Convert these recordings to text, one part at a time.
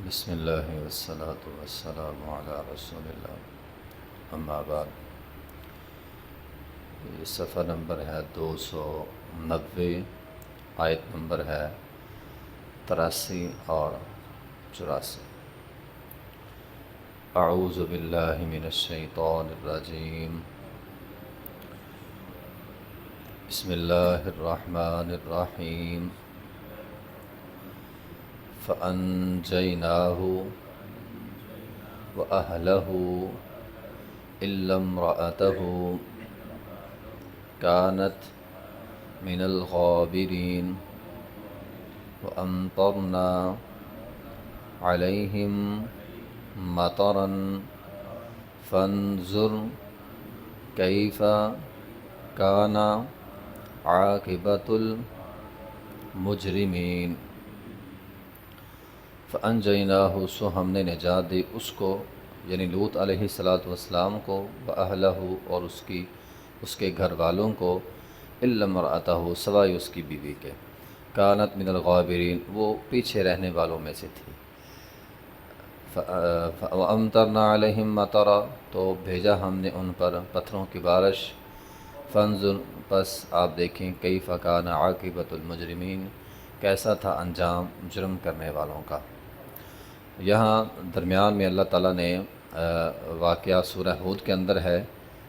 بسم اللہ والصلاة والسلام علی رسول اللہ، اما بعد۔ یہ صفحہ نمبر ہے 290، آیت نمبر ہے 83 اور 84۔ اعوذ باللہ من الشیطان الرجیم، بسم اللہ الرحمن الرحیم۔ فَأَنْجَيْنَاهُ وَأَهْلَهُ إِلَّا امْرَأَتَهُ كَانَتْ مِنَ الْغَابِرِينَ وَأَمْطَرْنَا عَلَيْهِمْ مَطَرًا فَانظُرْ كَيْفَ كَانَ عَاقِبَةُ الْمُجْرِمِينَ۔ فَأَنْجَيْنَاهُ، سو ہم نے نجات دی اس کو، یعنی لوط علیہ السلام کو، وَأَهْلَهُ اور اس کے گھر والوں کو، إِلَّا امْرَأَتَهُ سوائے اس کی بیوی کے، كَانَتْ مِنَ الْغَابِرِينَ وہ پیچھے رہنے والوں میں سے تھی۔ وَأَمْطَرْنَا عَلَيْهِمْ مَطَرًا تو بھیجا ہم نے ان پر پتھروں کی بارش، فَانظُرْ پس آپ دیکھیں، كَيْفَ كَانَ عَاقِبَةُ الْمُجْرِمِينَ کیسا تھا انجام جرم کرنے والوں کا۔ یہاں درمیان میں اللہ تعالیٰ نے واقعہ سورہ ہود کے اندر ہے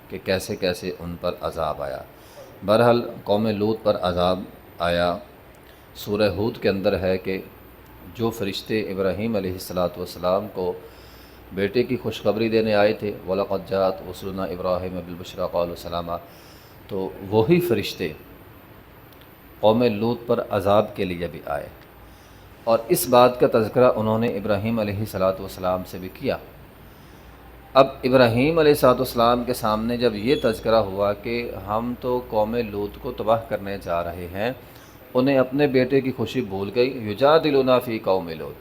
کہ کیسے کیسے ان پر عذاب آیا۔ بہرحال قوم لوط پر عذاب آیا سورہ ہود کے اندر ہے کہ جو فرشتے ابراہیم علیہ السلام کو بیٹے کی خوشخبری دینے آئے تھے، وَلَقَدْ جَاءَتْ رُسُلُنَا إِبْرَاهِيمَ بِالْبُشْرَىٰ قَالُوا سَلَامًا، تو وہی فرشتے قوم لوط پر عذاب کے لیے بھی آئے، اور اس بات کا تذکرہ انہوں نے ابراہیم علیہ السلام سے بھی کیا۔ اب ابراہیم علیہ السلام کے سامنے جب یہ تذکرہ ہوا کہ ہم تو قوم لوط کو تباہ کرنے جا رہے ہیں، انہیں اپنے بیٹے کی خوشی بھول گئی، یجادلونا فی قوم لوط،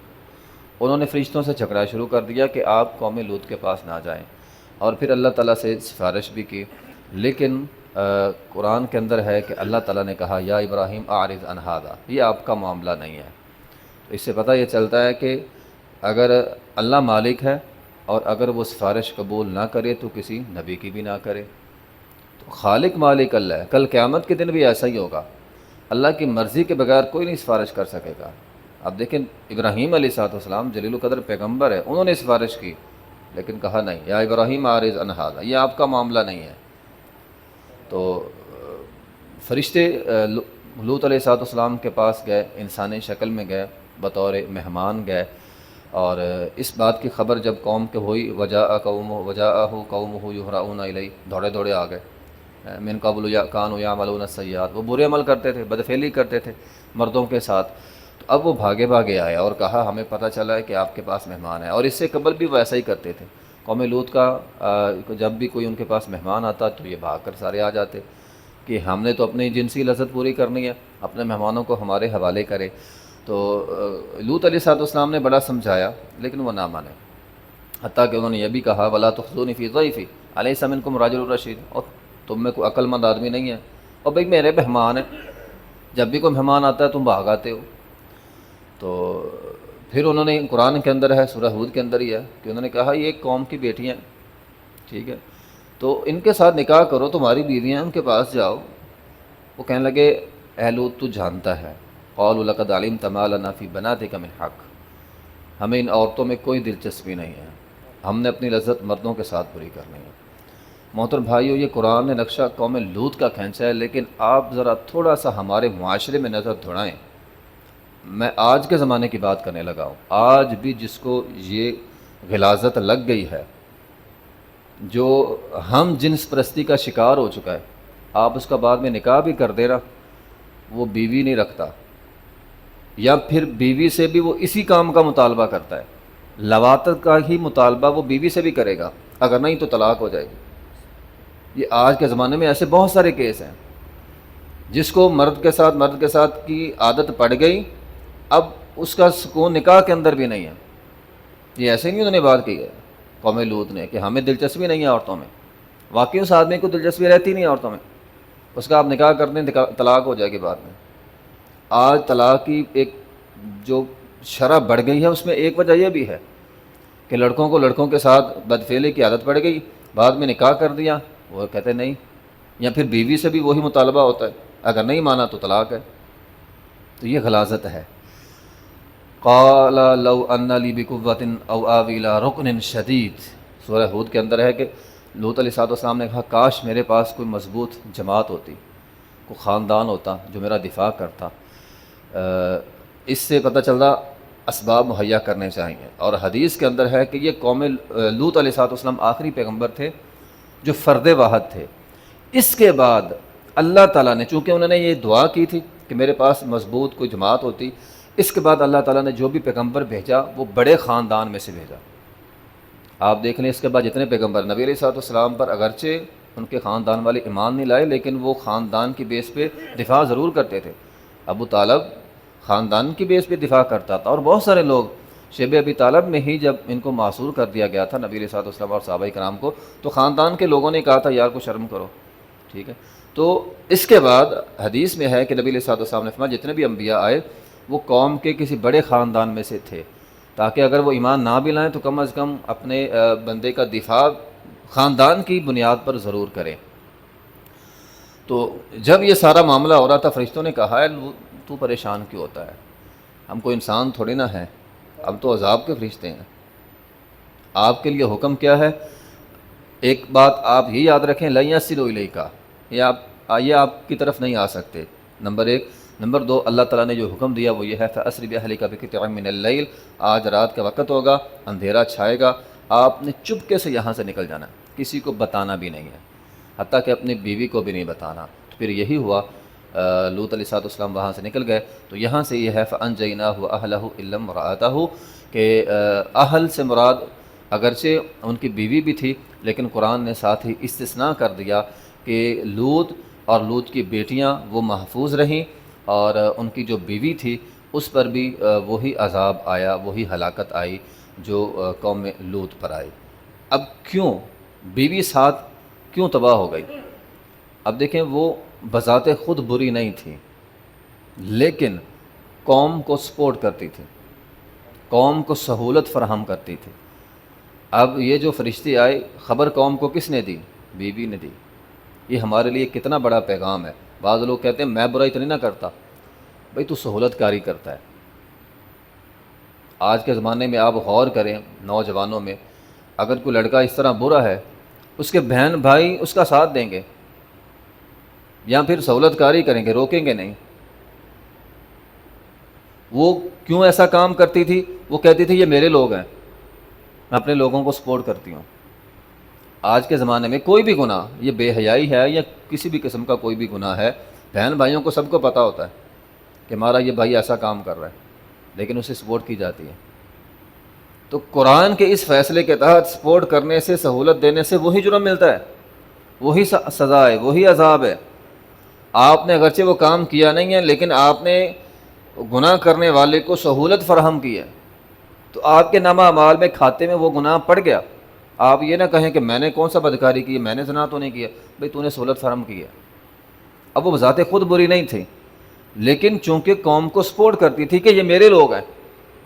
انہوں نے فرشتوں سے جھگڑا شروع کر دیا کہ آپ قوم لوط کے پاس نہ جائیں، اور پھر اللہ تعالیٰ سے سفارش بھی کی۔ لیکن قرآن کے اندر ہے کہ اللہ تعالیٰ نے کہا یا ابراہیم اعرض عن ھذا، یہ آپ کا معاملہ نہیں ہے۔ تو اس سے پتہ یہ چلتا ہے کہ اگر اللہ مالک ہے اور اگر وہ سفارش قبول نہ کرے تو کسی نبی کی بھی نہ کرے، تو خالق مالک اللہ ہے۔ کل قیامت کے دن بھی ایسا ہی ہوگا، اللہ کی مرضی کے بغیر کوئی نہیں سفارش کر سکے گا۔ اب دیکھیں ابراہیم علیہ السلام جلیل القدر پیغمبر ہے، انہوں نے سفارش کی، لیکن کہا نہیں یا ابراہیم اعرض عن ھذا، یہ آپ کا معاملہ نہیں ہے۔ تو فرشتے لوط علیہ السلام کے پاس گئے، انسانی شکل میں گئے، بطور مہمان گئے، اور اس بات کی خبر جب قوم کے ہوئی، وجاءہ قومہ یہرعون الیہ، دوڑے دوڑے آ گئے۔ من قبل کانوا یعملون السیئات، وہ برے عمل کرتے تھے، بدفعلی کرتے تھے مردوں کے ساتھ، تو اب وہ بھاگے بھاگے آئے اور کہا ہمیں پتہ چلا ہے کہ آپ کے پاس مہمان ہے۔ اور اس سے قبل بھی وہ ایسا ہی کرتے تھے، قوم لوط کا جب بھی کوئی ان کے پاس مہمان آتا تو یہ بھاگ کر سارے آ جاتے کہ ہم نے تو اپنی جنسی لذت پوری کرنی ہے، اپنے مہمانوں کو ہمارے حوالے کرے۔ تو لوط علیہ السلام نے بڑا سمجھایا لیکن وہ نہ مانے، حتیٰ کہ انہوں نے یہ بھی کہا وَلَا تُخْزُونِی فِی ضَیْفِی أَلَیسَ مِنکُم رَجُلٌ رَشِیدٌ، اور تم میں کوئی عقل مند آدمی نہیں ہے، اور بھئی میرے مہمان ہیں، جب بھی کوئی مہمان آتا ہے تم بھاگ آتے ہو۔ تو پھر انہوں نے قرآن کے اندر ہے، سورہ ہود کے اندر ہی ہے کہ انہوں نے کہا یہ ایک قوم کی بیٹیاں ہیں، ٹھیک ہے، تو ان کے ساتھ نکاح کرو، تمہاری بیویاں ان کے پاس جاؤ۔ وہ کہنے لگے اے لوط تو جانتا ہے، قالوا لقد علمت ما لنا فی بناتک من حق، ہمیں ان عورتوں میں کوئی دلچسپی نہیں ہے، ہم نے اپنی لذت مردوں کے ساتھ پوری کرنی ہے۔ محترم بھائیو، یہ قرآن نے نقشہ قوم لوط کا کھینچا ہے، لیکن آپ ذرا تھوڑا سا ہمارے معاشرے میں نظر دوڑائیں۔ میں آج کے زمانے کی بات کرنے لگا ہوں، آج بھی جس کو یہ غلاظت لگ گئی ہے، جو ہم جنس پرستی کا شکار ہو چکا ہے، آپ اس کا بعد میں نکاح بھی کر دے رہا، وہ بیوی نہیں رکھتا، یا پھر بیوی سے بھی وہ اسی کام کا مطالبہ کرتا ہے، لواطت کا ہی مطالبہ وہ بیوی سے بھی کرے گا، اگر نہیں تو طلاق ہو جائے گی۔ یہ آج کے زمانے میں ایسے بہت سارے کیس ہیں، جس کو مرد کے ساتھ کی عادت پڑ گئی، اب اس کا سکون نکاح کے اندر بھی نہیں ہے۔ یہ ایسے نہیں انہوں نے بات کی ہے قوم لوط نے کہ ہمیں دلچسپی نہیں ہے عورتوں میں، واقعی اس آدمی کو دلچسپی رہتی نہیں ہے عورتوں میں، اس کا آپ نکاح کر دیں طلاق ہو جائے گی بعد میں۔ آج طلاق کی ایک جو شرح بڑھ گئی ہے، اس میں ایک وجہ یہ بھی ہے کہ لڑکوں کو لڑکوں کے ساتھ بدفعلی کی عادت پڑ گئی، بعد میں نکاح کر دیا، وہ کہتے نہیں، یا پھر بیوی سے بھی وہی مطالبہ ہوتا ہے، اگر نہیں مانا تو طلاق ہے، تو یہ غلاظت ہے۔ قال لو ان لی بقوۃ او آوی الی رکن شدید، سورہ ہود کے اندر ہے کہ لوط علیہ السلام نے کہا کاش میرے پاس کوئی مضبوط جماعت ہوتی، کوئی خاندان ہوتا جو میرا دفاع کرتا۔ اس سے پتہ چلتا اسباب مہیا کرنے چاہیے، اور حدیث کے اندر ہے کہ یہ قوم لوط علیہ السلام آخری پیغمبر تھے جو فرد واحد تھے۔ اس کے بعد اللہ تعالیٰ نے، چونکہ انہوں نے یہ دعا کی تھی کہ میرے پاس مضبوط کوئی جماعت ہوتی، اس کے بعد اللہ تعالیٰ نے جو بھی پیغمبر بھیجا وہ بڑے خاندان میں سے بھیجا۔ آپ دیکھ لیں اس کے بعد جتنے پیغمبر نبی علیہ السلام پر اگرچہ ان کے خاندان والے ایمان نہیں لائے، لیکن وہ خاندان کی بیس پہ دفاع ضرور کرتے تھے۔ ابو طالب خاندان کی بیس پہ دفاع کرتا تھا، اور بہت سارے لوگ شیب ابی طالب میں ہی جب ان کو معصور کر دیا گیا تھا نبی علیہ السلام اور صحابہ کرام کو، تو خاندان کے لوگوں نے کہا تھا یار کو شرم کرو، ٹھیک ہے۔ تو اس کے بعد حدیث میں ہے کہ نبی علیہ السلام نے فرمایا جتنے بھی انبیاء آئے وہ قوم کے کسی بڑے خاندان میں سے تھے، تاکہ اگر وہ ایمان نہ بھی لائیں تو کم از کم اپنے بندے کا دفاع خاندان کی بنیاد پر ضرور کریں۔ تو جب یہ سارا معاملہ ہو رہا تھا، فرشتوں نے کہا ہے تو پریشان کیوں ہوتا ہے، ہم کوئی انسان تھوڑی نہ ہیں، ہم تو عذاب کے فرشتے ہیں، آپ کے لیے حکم کیا ہے؟ ایک بات آپ یہ یاد رکھیں، لن یصلوا الیک، یہ آپ کی طرف نہیں آ سکتے، نمبر ایک۔ نمبر دو، اللہ تعالیٰ نے جو حکم دیا وہ یہ ہے فَأَسْرِ بِأَهْلِكَ بِقِطْعٍ مِّنَ اللَّيْلِ، آج رات کا وقت ہوگا، اندھیرا چھائے گا، آپ نے چپکے سے یہاں سے نکل جانا، کسی کو بتانا بھی نہیں ہے، حتیٰ کہ اپنی بیوی کو بھی نہیں بتانا۔ تو پھر یہی ہوا، لوط علیہ السلام وہاں سے نکل گئے۔ تو یہاں سے یہ ہے فَأَنجَيْنَاهُ وَأَهْلَهُ إِلَّا امْرَأَتَهُ کہ اہل سے مراد اگرچہ ان کی بیوی بھی تھی، لیکن قرآن نے ساتھ ہی استثناء کر دیا کہ لوط اور لوط کی بیٹیاں وہ محفوظ رہیں، اور ان کی جو بیوی تھی اس پر بھی وہی عذاب آیا، وہی ہلاکت آئی جو قوم لوط پر آئی۔ اب کیوں بیوی ساتھ کیوں تباہ ہو گئی؟ اب دیکھیں وہ بذات خود بری نہیں تھی، لیکن قوم کو سپورٹ کرتی تھی، قوم کو سہولت فراہم کرتی تھی۔ اب یہ جو فرشتے آئے، خبر قوم کو کس نے دی؟ بیوی نے دی۔ یہ ہمارے لیے کتنا بڑا پیغام ہے۔ بعض لوگ کہتے ہیں میں برائی تو نہیں نہ کرتا، بھئی تو سہولت کاری کرتا ہے۔ آج کے زمانے میں آپ غور کریں، نوجوانوں میں اگر کوئی لڑکا اس طرح برا ہے، اس کے بہن بھائی اس کا ساتھ دیں گے یا پھر سہولت کاری کریں گے، روکیں گے نہیں۔ وہ کیوں ایسا کام کرتی تھی؟ وہ کہتی تھی یہ میرے لوگ ہیں، میں اپنے لوگوں کو سپورٹ کرتی ہوں۔ آج کے زمانے میں کوئی بھی گناہ، یہ بے حیائی ہے یا کسی بھی قسم کا کوئی بھی گناہ ہے، بہن بھائیوں کو سب کو پتہ ہوتا ہے کہ ہمارا یہ بھائی ایسا کام کر رہا ہے، لیکن اسے سپورٹ کی جاتی ہے۔ تو قرآن کے اس فیصلے کے تحت سپورٹ کرنے سے، سہولت دینے سے وہی جرم ملتا ہے، وہی سزا ہے، وہی عذاب ہے۔ آپ نے اگرچہ وہ کام کیا نہیں ہے، لیکن آپ نے گناہ کرنے والے کو سہولت فراہم کی ہے، تو آپ کے نامہ اعمال میں، کھاتے میں وہ گناہ پڑ گیا۔ آپ یہ نہ کہیں کہ میں نے کون سا بدکاری کی ہے، میں نے زنا تو نہیں کیا، بھئی تو نے سہولت فراہم کی ہے۔ اب وہ بذات خود بری نہیں تھی، لیکن چونکہ قوم کو سپورٹ کرتی تھی کہ یہ میرے لوگ ہیں،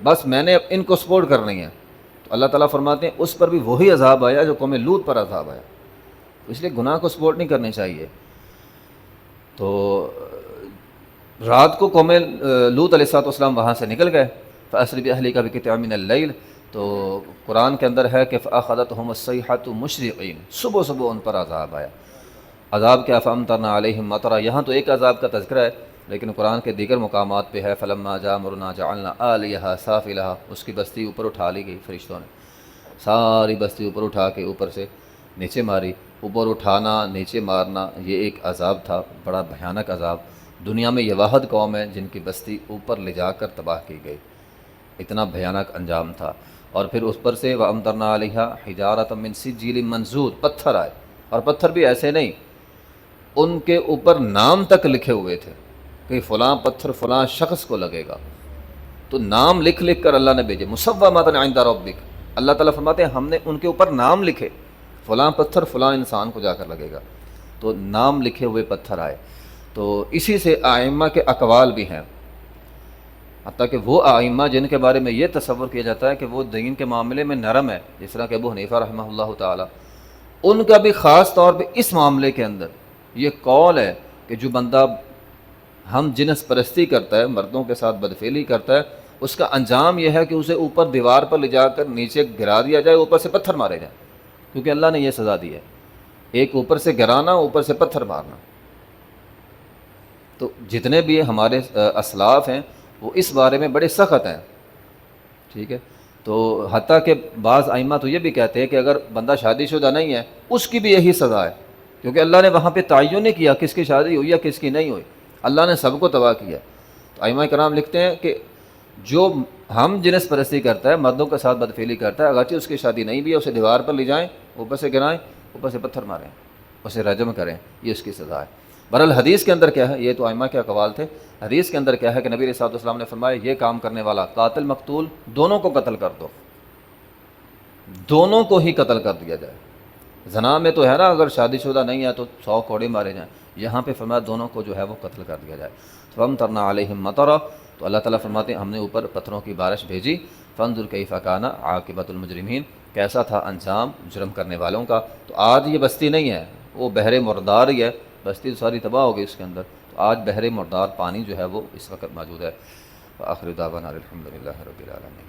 بس میں نے ان کو سپورٹ کرنی ہے، تو اللہ تعالیٰ فرماتے ہیں اس پر بھی وہی عذاب آیا جو قوم لوط پر عذاب آیا۔ اس لیے گناہ کو سپورٹ نہیں کرنی چاہیے۔ تو رات کو قوم لوط علیہ السلام وہاں سے نکل گئے، فَأَسْرِ بِأَهْلِكَ بِقِطْعٍ مِّنَ اللَّيْلِ، تو قرآن کے اندر ہے کہ فَأَخَذَتْهُمُ الصَّيْحَةُ مُشْرِقِينَ، صبح صبح ان پر عذاب آیا۔ عذاب کیا؟ فَأَمْطَرْنَا عَلَيْهِمْ مَطَرًا، یہاں تو ایک عذاب کا تذکرہ ہے، لیکن قرآن کے دیگر مقامات پہ ہے فَلَمَّا جَاءَ أَمْرُنَا جَعَلْنَا عَالِيَهَا سَافِلَهَا، اس کی بستی اوپر اٹھا لی گئی، فرشتوں نے ساری بستی اوپر اٹھا کے اوپر سے نیچے ماری۔ اوپر اٹھانا، نیچے مارنا، یہ ایک عذاب تھا، بڑا بھیانک عذاب۔ دنیا میں یہ واحد قوم ہے جن کی بستی اوپر لے جا کر تباہ کی گئی، اتنا بھیانک انجام تھا۔ اور پھر اس پر سے وَأَمْطَرْنَا عَلَيْهَا حِجَارَةً مِّن سِجِّيلٍ مَّنضُودٍ، پتھر آئے، اور پتھر بھی ایسے نہیں، ان کے اوپر نام تک لکھے ہوئے تھے کہ فلاں پتھر فلاں شخص کو لگے گا، تو نام لکھ لکھ کر اللہ نے بھیجے، مُصَوَّمَةً عِندَ رَبِّكَ، اللہ تعالیٰ فرماتے ہیں ہم نے ان کے اوپر نام لکھے، فلاں پتھر فلاں انسان کو جا کر لگے گا، تو نام لکھے ہوئے پتھر آئے۔ تو اسی سے ائمہ کے اقوال بھی ہیں۔ حتیٰ کہ وہ ائمہ جن کے بارے میں یہ تصور کیا جاتا ہے کہ وہ دین کے معاملے میں نرم ہے، جس طرح کہ ابو حنیفہ رحمہ اللہ تعالی، ان کا بھی خاص طور پہ اس معاملے کے اندر یہ قول ہے کہ جو بندہ ہم جنس پرستی کرتا ہے، مردوں کے ساتھ بدفعلی کرتا ہے، اس کا انجام یہ ہے کہ اسے اوپر دیوار پر لے جا کر نیچے گرا دیا جائے، اوپر سے پتھر مارے جائیں، کیونکہ اللہ نے یہ سزا دی ہے، ایک اوپر سے گرانا، اوپر سے پتھر مارنا۔ تو جتنے بھی ہمارے اسلاف ہیں وہ اس بارے میں بڑے سخت ہیں، ٹھیک ہے۔ تو حتیٰ کہ بعض ائمہ تو یہ بھی کہتے ہیں کہ اگر بندہ شادی شدہ نہیں ہے اس کی بھی یہی سزا ہے، کیونکہ اللہ نے وہاں پہ تعین نہیں کیا کس کی شادی ہوئی یا کس کی نہیں ہوئی، اللہ نے سب کو تباہ کیا۔ تو ائمہ کرام لکھتے ہیں کہ جو ہم جنس پرستی کرتا ہے، مردوں کے ساتھ بدفعلی کرتا ہے، اگرچہ اس کی شادی نہیں بھی ہے، اسے دیوار پر لے جائیں، اوپر سے گرائیں، اوپر سے پتھر ماریں، اسے رجم کریں، یہ اس کی سزا ہے۔ بہرحال حدیث کے اندر کیا ہے، یہ تو ائمہ کے اقوال تھے، حدیث کے اندر کیا ہے کہ نبی صلی اللہ علیہ وسلم نے فرمایا یہ کام کرنے والا قاتل مقتول دونوں کو قتل کر دو، دونوں کو ہی قتل کر دیا جائے۔ زنا میں تو ہے نا، اگر شادی شدہ نہیں ہے تو 100 کوڑے مارے جائیں، یہاں پہ فرمایا دونوں کو جو ہے وہ قتل کر دیا جائے۔ فَأَمْطَرْنَا عَلَيْهِمْ مَطَرًا، تو اللہ تعالیٰ فرماتے ہیں ہم نے اوپر پتھروں کی بارش بھیجی۔ فَانظُرْ كَيْفَ كَانَ عَاقِبَةُ الْمُجْرِمِينَ، کیسا تھا انجام جرم کرنے والوں کا۔ تو آج یہ بستی نہیں ہے، وہ بحر مردار ہی ہے، بستی تو ساری تباہ ہو گئی اس کے اندر، تو آج بحر مردار پانی جو ہے وہ اس وقت موجود ہے۔ وآخر دعوانا الحمد للہ رب العالمین۔